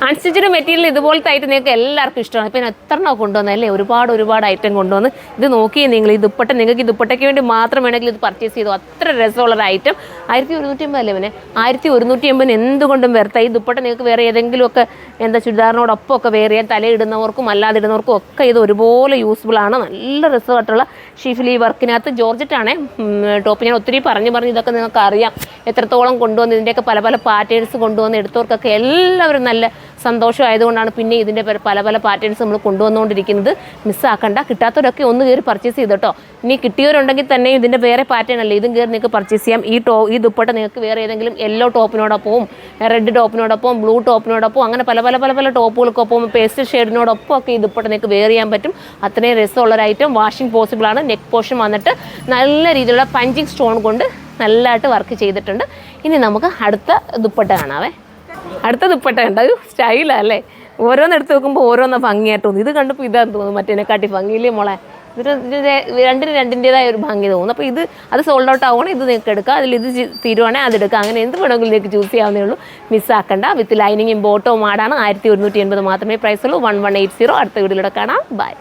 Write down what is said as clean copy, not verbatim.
Unstitched material ഇതുപോലത്തെ ആയിട്ട് നിങ്ങൾക്ക് എല്ലാവർക്കും ഇഷ്ടമാണ്. പിന്നെ എത്ര എണ്ണം കൊണ്ടുവന്നല്ലേ, ഒരുപാട് ഐറ്റം കൊണ്ടുവന്ന്. ഇത് നോക്കിയേ നിങ്ങൾ, ഈ ദുപ്പട്ട നിങ്ങൾക്ക് ഈ ദുപ്പട്ടയ്ക്ക് വേണ്ടി മാത്രം വേണമെങ്കിൽ ഇത് പർച്ചേസ് ചെയ്തു. അത്ര രസമുള്ളൊരു ഐറ്റം. 1150 അല്ലേ പിന്നെ, 1150 എന്തുകൊണ്ടും വെറുത്ത. ഈ ദുപ്പട്ട നിങ്ങൾക്ക് വേറെ ഏതെങ്കിലുമൊക്കെ ചുരിദാറിനോടൊപ്പം ഒക്കെ വേറെ ചെയ്യാൻ, തലയിടുന്നവർക്കും അല്ലാതിടുന്നവർക്കും ഒക്കെ ഇത് ഒരുപോലെ യൂസ്ഫുൾ ആണ്. നല്ല രസമായിട്ടുള്ള ഷിഫിലി വർക്കിനകത്ത് ജോർജറ്റാണ് ടോപ്പ്. ഞാൻ ഒത്തിരി പറഞ്ഞു ഇതൊക്കെ നിങ്ങൾക്ക് അറിയാം എത്രത്തോളം കൊണ്ടുവന്ന്, ഇതിൻ്റെയൊക്കെ പല പാറ്റേൺസ് കൊണ്ടുവന്ന് എടുത്തവർക്കൊക്കെ എല്ലാവരും നല്ല സന്തോഷമായതുകൊണ്ടാണ് പിന്നെ ഇതിൻ്റെ പല പാറ്റേൺസ് നമ്മൾ കൊണ്ടുവന്നുകൊണ്ടിരിക്കുന്നത്. മിസ്സാക്കണ്ട. കിട്ടാത്തവരൊക്കെ ഒന്ന് കയറി പർച്ചേസ് ചെയ്തോട്ടോ. ഇനി കിട്ടിയവരുണ്ടെങ്കിൽ തന്നെ ഇതിൻ്റെ വേറെ പാറ്റേൺ അല്ലേ, ഇതും കയറി നിങ്ങൾക്ക് പർച്ചേസ് ചെയ്യാം. ഈ ദുപ്പട്ട നിങ്ങൾക്ക് വേറെ ഏതെങ്കിലും യെല്ലോ ടോപ്പിനോടൊപ്പവും റെഡ് ടോപ്പിനോടൊപ്പം ബ്ലൂ ടോപ്പിനോടൊപ്പം അങ്ങനെ പല ടോപ്പുകൾക്കൊപ്പം പേസ്റ്റൽ ഷെയ്ഡിനോടൊപ്പം ഒക്കെ ഈ ദുപ്പട്ട നിങ്ങൾക്ക് വെയർ ചെയ്യാൻ പറ്റും. അത്രയും രസമുള്ളൊരു ഐറ്റം. വാഷിംഗ് പോസിബിൾ ആണ്. നെക്ക് പോർഷൻ വന്നിട്ട് നല്ല രീതിയിലുള്ള പഞ്ചിങ് സ്റ്റോൺ കൊണ്ട് നല്ലതായിട്ട് വർക്ക് ചെയ്തിട്ടുണ്ട്. ഇനി നമുക്ക് അടുത്ത ദുപ്പട്ട കാണാവേ. അടുത്ത ദുപ്പട്ട കണ്ട ഒരു സ്റ്റൈലല്ലേ, ഓരോന്നെടുത്ത് നോക്കുമ്പോൾ ഓരോന്ന് ഭംഗിയായിട്ട് തോന്നും. ഇത് കണ്ടപ്പോൾ ഇതാന്ന് തോന്നുന്നു മറ്റേനെക്കാട്ടി ഭംഗിയില്ലേ മോളെ. രണ്ടിൻ്റെതായ ഒരു ഭംഗി തോന്നുന്നു. അപ്പോൾ അത് സോൾഡ് ഔട്ട് ആവുകയാണെങ്കിൽ ഇത് നിങ്ങൾക്ക് എടുക്കാം, ഇത് തീരുവാണെങ്കിൽ അതെടുക്കാം. അങ്ങനെ എന്ത് വേണമെങ്കിലും നിങ്ങൾക്ക് ചൂസ് ചെയ്യാവുന്നേ ഉള്ളൂ. മിസ്സാക്കണ്ട. വിത്ത് ലൈനിങ്ങും ബോട്ടവും ആടാണ്. 1180 മാത്രമേ പ്രൈസുള്ളൂ. 1180. അടുത്ത വീഡിയോയിലൂടെ കാണാം. ബൈ.